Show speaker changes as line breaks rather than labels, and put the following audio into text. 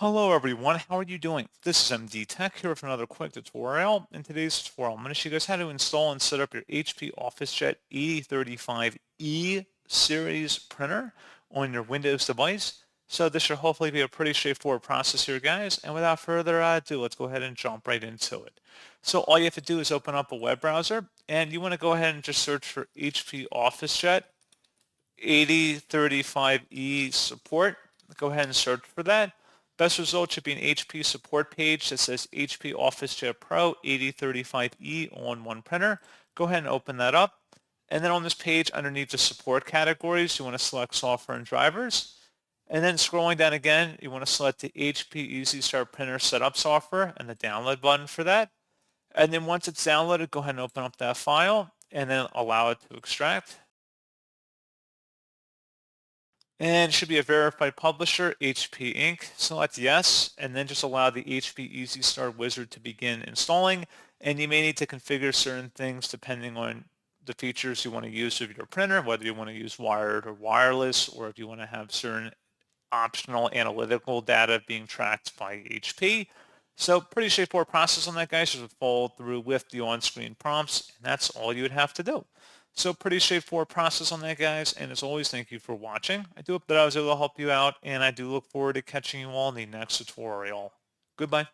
Hello everyone, how are you doing? This is MD Tech here with another quick tutorial. In today's tutorial, I'm going to show you guys how to install and set up your HP OfficeJet 8035e series printer on your Windows device. So this should hopefully be a pretty straightforward process here, guys. And without further ado, let's go ahead and jump right into it. So all you have to do is open up a web browser, and you want to go ahead and just search for HP OfficeJet 8035e support. Go ahead and search for that. Best result should be an HP support page that says HP OfficeJet Pro 8035e on one printer. Go ahead and open that up. And then on this page, underneath the support categories, you want to select software and drivers. And then scrolling down again, you want to select the HP Easy Start Printer Setup software and the download button for that. And then once it's downloaded, go ahead and open up that file and then allow it to extract. And it should be a verified publisher, HP Inc. Select yes, and then just allow the HP Easy Start wizard to begin installing. And you may need to configure certain things depending on the features you want to use of your printer, whether you want to use wired or wireless, or if you want to have certain optional analytical data being tracked by HP. So pretty straightforward process on that, guys. Just follow through with the on-screen prompts, and that's all you would have to do. So pretty straightforward process on that, guys. And as always, thank you for watching. I do hope that I was able to help you out, and I do look forward to catching you all in the next tutorial. Goodbye.